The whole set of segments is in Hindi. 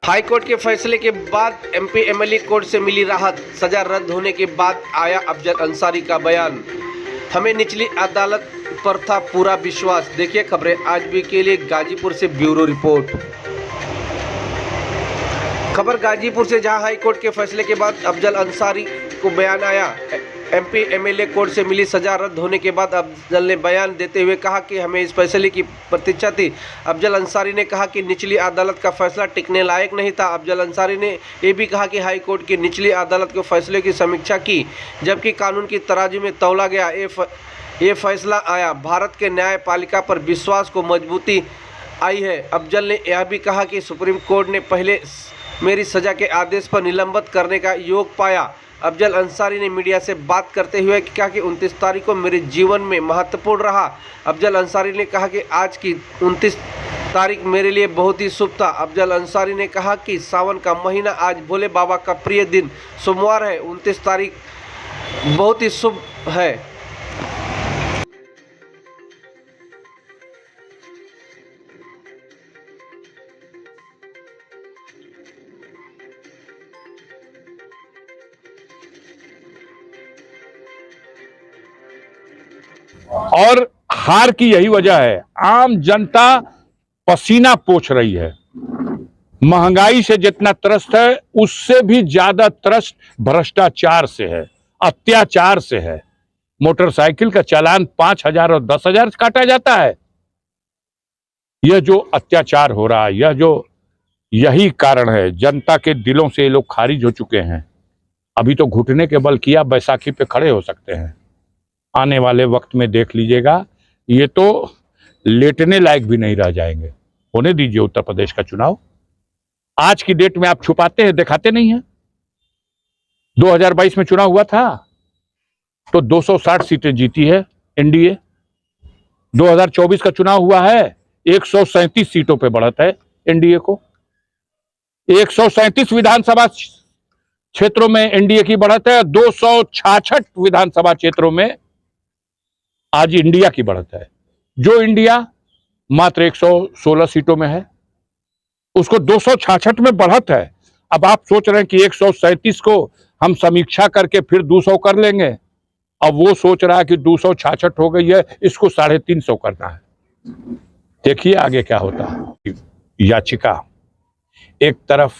हाईकोर्ट के फैसले के बाद एमपी एमएलए कोर्ट से मिली राहत। सजा रद्द होने के बाद आया अफजल अंसारी का बयान। हमें निचली अदालत पर था पूरा विश्वास। देखिए खबरें आज भी के लिए गाजीपुर से ब्यूरो रिपोर्ट। खबर गाजीपुर से, जहां हाईकोर्ट के फैसले के बाद अफजल अंसारी को बयान आया। एमपी एमएलए कोर्ट से मिली सजा रद्द होने के बाद अफजल ने बयान देते हुए कहा कि हमें इस फैसले की प्रतीक्षा थी। अफजल अंसारी ने कहा कि निचली अदालत का फैसला टिकने लायक नहीं था। अफजल अंसारी ने यह भी कहा कि हाई कोर्ट की निचली अदालत के फैसले की समीक्षा की, जबकि कानून की तराजू में तौला गया। ये फैसला आया। भारत के न्यायपालिका पर विश्वास को मजबूती आई है। अफजल ने यह भी कहा कि सुप्रीम कोर्ट ने पहले मेरी सजा के आदेश पर निलंबित करने का योग पाया। अफजल अंसारी ने मीडिया से बात करते हुए कहा कि 29 तारीख को मेरे जीवन में महत्वपूर्ण रहा। अफजल अंसारी ने कहा कि आज की 29 तारीख मेरे लिए बहुत ही शुभ था। अफजल अंसारी ने कहा कि सावन का महीना, आज भोले बाबा का प्रिय दिन सोमवार है। 29 तारीख बहुत ही शुभ है। और हार की यही वजह है, आम जनता पसीना पोंछ रही है। महंगाई से जितना त्रस्त है, उससे भी ज्यादा त्रस्त भ्रष्टाचार से है, अत्याचार से है। मोटरसाइकिल का चालान 5,000 और 10,000 काटा जाता है। यह जो अत्याचार हो रहा है, यही कारण है। जनता के दिलों से ये लोग खारिज हो चुके हैं। अभी तो घुटने के बल किया, बैसाखी पे खड़े हो सकते हैं। आने वाले वक्त में देख लीजिएगा, ये तो लेटने लायक भी नहीं रह जाएंगे। होने दीजिए उत्तर प्रदेश का चुनाव। आज की डेट में आप छुपाते हैं, दिखाते नहीं हैं। 2022 में चुनाव हुआ था तो 260 सीटें जीती है एनडीए। 2024 का चुनाव हुआ है, 137 सीटों पे बढ़त है एनडीए को। 137 विधानसभा क्षेत्रों में एनडीए की बढ़त है। 266 विधानसभा क्षेत्रों में आज इंडिया की बढ़त है। जो इंडिया मात्र 116 सीटों में है, उसको 266 में बढ़त है। अब आप सोच रहे हैं कि 137 को हम समीक्षा करके फिर 200 कर लेंगे। अब वो सोच रहा है कि 266 हो गई है, इसको 350 करना है। देखिए आगे क्या होता है। याचिका, एक तरफ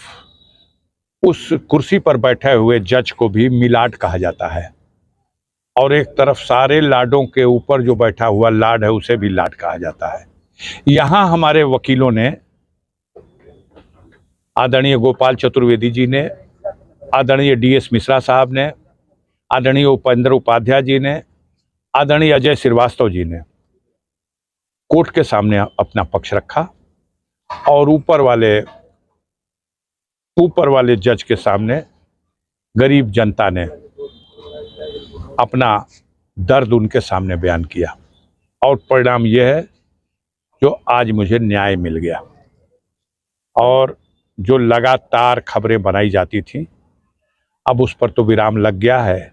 उस कुर्सी पर बैठे हुए जज को भी मिलाट कहा जाता है, और एक तरफ सारे लाडों के ऊपर जो बैठा हुआ लाड है, उसे भी लाड कहा जाता है। यहां हमारे वकीलों ने, आदरणीय गोपाल चतुर्वेदी जी ने, आदरणीय डीएस मिश्रा साहब ने, आदरणीय उपेंद्र उपाध्याय जी ने, आदरणीय अजय श्रीवास्तव जी ने कोर्ट के सामने अपना पक्ष रखा, और ऊपर वाले जज के सामने गरीब जनता ने अपना दर्द उनके सामने बयान किया। और परिणाम यह है जो आज मुझे न्याय मिल गया। और जो लगातार खबरें बनाई जाती थी, अब उस पर तो विराम लग गया है।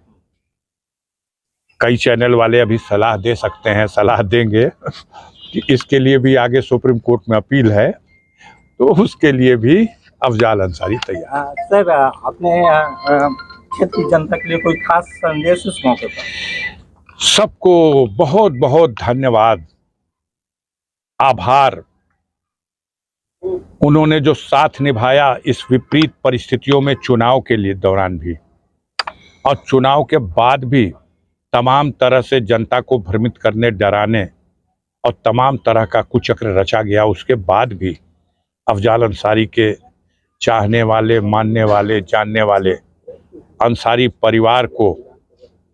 कई चैनल वाले अभी सलाह दे सकते हैं, सलाह देंगे कि इसके लिए भी आगे सुप्रीम कोर्ट में अपील है, तो उसके लिए भी अफजल अंसारी तैयार। सर, आपने क्षेत्र की जनता के लिए कोई खास संदेश इस मौके पर? सबको बहुत बहुत धन्यवाद, आभार। उन्होंने जो साथ निभाया इस विपरीत परिस्थितियों में, चुनाव के लिए दौरान भी और चुनाव के बाद भी, तमाम तरह से जनता को भ्रमित करने, डराने और तमाम तरह का कुचक्र रचा गया। उसके बाद भी अफजल अंसारी के चाहने वाले, मानने वाले, जानने वाले अंसारी परिवार को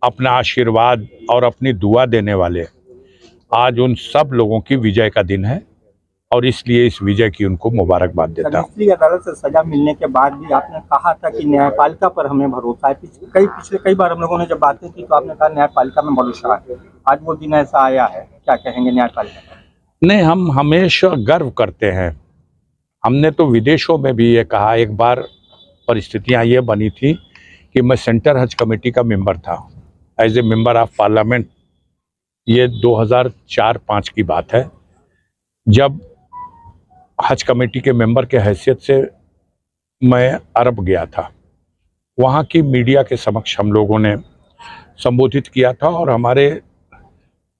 अपना आशीर्वाद और अपनी दुआ देने वाले, आज उन सब लोगों की विजय का दिन है, और इसलिए इस विजय की उनको मुबारकबाद देता हूँ। निचली अदालत से सजा मिलने के बाद भी आपने कहा था कि न्यायपालिका पर हमें भरोसा है। पिछले कई बार हम लोगों ने जब बातें की तो आपने कहा न्यायपालिका में भरोसा है। आज वो दिन ऐसा आया है, क्या कहेंगे न्यायपालिका पर? नहीं, हम हमेशा गर्व करते हैं। हमने तो विदेशों में भी ये कहा। एक बार परिस्थितियां ये बनी थी कि मैं सेंटर हज कमेटी का मेंबर था, as a member of parliament. ये 2004-05 की बात है, जब हज कमेटी के मेंबर के हैसियत से मैं अरब गया था। वहाँ की मीडिया के समक्ष हम लोगों ने संबोधित किया था और हमारे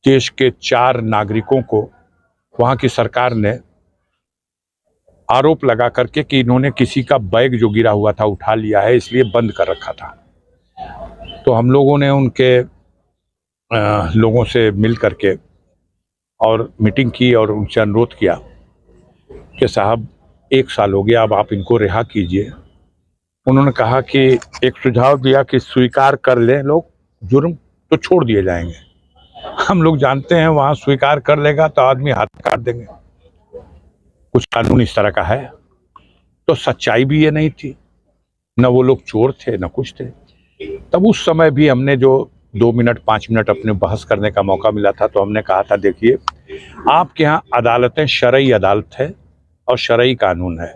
देश के 4 नागरिकों को वहाँ की सरकार ने आरोप लगा करके कि इन्होंने किसी का बैग जो गिरा हुआ था उठा लिया है, इसलिए बंद कर रखा था। तो हम लोगों ने उनके लोगों से मिल करके और मीटिंग की और उनसे अनुरोध किया कि साहब 1 साल हो गया, अब आप इनको रिहा कीजिए। उन्होंने कहा कि एक सुझाव दिया कि स्वीकार कर लें लोग जुर्म तो छोड़ दिए जाएंगे। हम लोग जानते हैं वहाँ स्वीकार कर लेगा तो आदमी हाथ काट देंगे, कुछ कानून इस तरह का है। तो सच्चाई भी ये नहीं थी, न वो लोग चोर थे न कुछ थे। तब उस समय भी हमने जो 2 मिनट 5 मिनट अपने बहस करने का मौका मिला था, तो हमने कहा था देखिए आपके यहाँ अदालतें शरई अदालत है और शरई कानून है,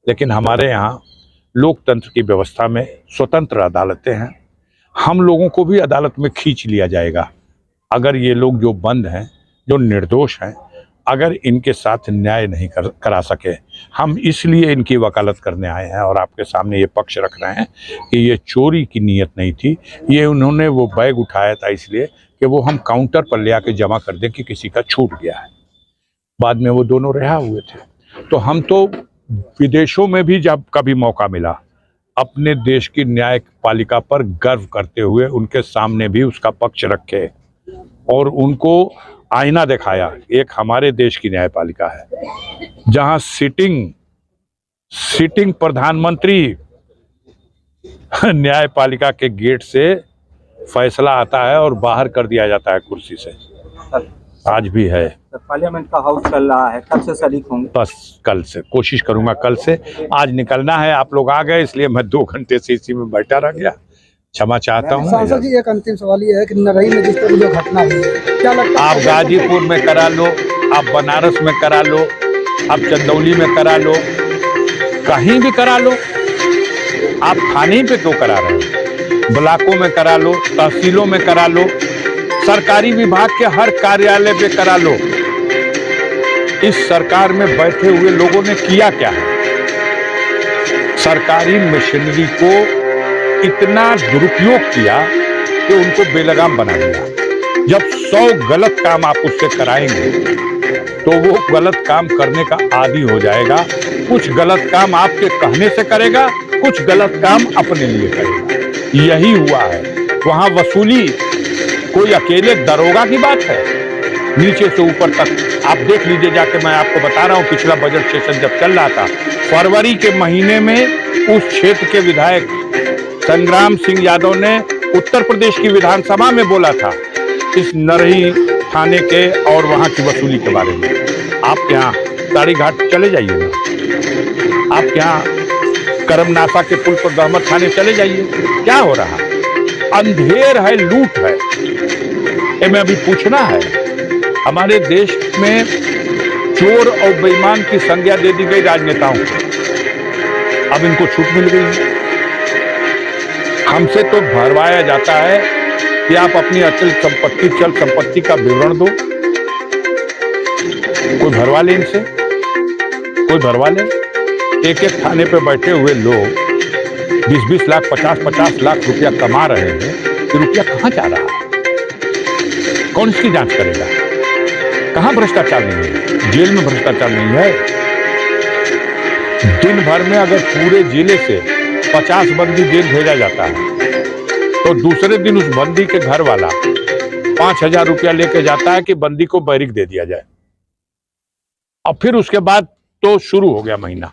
लेकिन हमारे यहाँ लोकतंत्र की व्यवस्था में स्वतंत्र अदालतें हैं। हम लोगों को भी अदालत में खींच लिया जाएगा अगर ये लोग जो बंद हैं, जो निर्दोष हैं, अगर इनके साथ न्याय नहीं करा सके। हम इसलिए इनकी वकालत करने आए हैं और आपके सामने ये पक्ष रख रहे हैं कि ये चोरी की नीयत नहीं थी, ये उन्होंने वो बैग उठाया था इसलिए कि वो हम काउंटर पर ले आके जमा कर दें कि किसी का छूट गया है। बाद में वो दोनों रिहा हुए थे। तो हम तो विदेशों में भी जब कभी मौका मिला अपने देश की न्यायपालिका पर गर्व करते हुए उनके सामने भी उसका पक्ष रखे और उनको आईना दिखाया। एक हमारे देश की न्यायपालिका है जहां सिटिंग प्रधानमंत्री न्यायपालिका के गेट से फैसला आता है और बाहर कर दिया जाता है कुर्सी से। आज भी है। पार्लियामेंट का हाउस चल रहा है, कब से शरीक होंगे? बस कल से कोशिश करूंगा, कल से। आज निकलना है, आप लोग आ गए इसलिए मैं 2 घंटे से इसी में बैठा रह गया, क्षमा चाहता हूँ। सांसद जी एक अंतिम सवाल ये है कि नरही में जिस तरह जो घटना हुई है, क्या लगता है आप गाजीपुर में करा लो, आप बनारस में करा लो, आप चंदौली में करा लो, कहीं भी करा लो, आप थाने पे क्यों करा रहे हो? ब्लॉकों में करा लो, तहसीलों में करा लो, सरकारी विभाग के हर कार्यालय पे करा लो। इस सरकार में बैठे हुए लोगों ने किया क्या है? सरकारी मशीनरी को इतना दुरुपयोग किया कि उनको बेलगाम बना दिया। जब 100 गलत काम आप उससे कराएंगे तो वो गलत काम करने का आदी हो जाएगा। कुछ गलत काम आपके कहने से करेगा, कुछ गलत काम अपने लिए करेगा। यही हुआ है। वहां वसूली कोई अकेले दरोगा की बात है, नीचे से ऊपर तक आप देख लीजिए जाके। मैं आपको बता रहा हूं, पिछला बजट सेशन जब चल रहा था, फरवरी के महीने में उस क्षेत्र के विधायक संग्राम सिंह यादव ने उत्तर प्रदेश की विधानसभा में बोला था इस नरही थाने के और वहां की वसूली के बारे में। आप यहाँ ताड़ी घाट चले जाइए ना, आप यहाँ करमनासा के पुल पर गहमत थाने चले जाइए, क्या हो रहा है? अंधेर है, लूट है। मैं अभी पूछना है, हमारे देश में चोर और बेईमान की संज्ञा दे दी गई राजनेताओं को, अब इनको छूट मिल गई है। हमसे तो भरवाया जाता है कि आप अपनी अचल संपत्ति का विवरण दो। कोई भरवा ले इनसे, कोई भरवा ले। एक एक थाने पे बैठे हुए लोग 20-20 लाख 50-50 लाख रुपया कमा रहे हैं। ये रुपया कहाँ जा रहा है? कौन इसकी जांच करेगा? कहाँ भ्रष्टाचार नहीं है? जेल में भ्रष्टाचार नहीं है? दिन भर में अगर पूरे जिले से 50 बंदी जेल भेजा जाता है तो दूसरे दिन उस बंदी के घर वाला 5,000 रुपया लेके जाता है कि बंदी को बैरिक दे दिया जाए। और फिर उसके बाद तो शुरू हो गया महीना।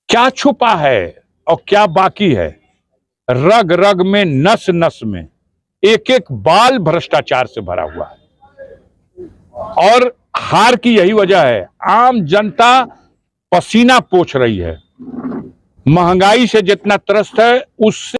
क्या छुपा है और क्या बाकी है? रग रग में, नस नस में एक एक बाल भ्रष्टाचार से भरा हुआ है। और हार की यही वजह है, आम जनता पसीना पोंछ रही है। महंगाई से जितना त्रस्त है उससे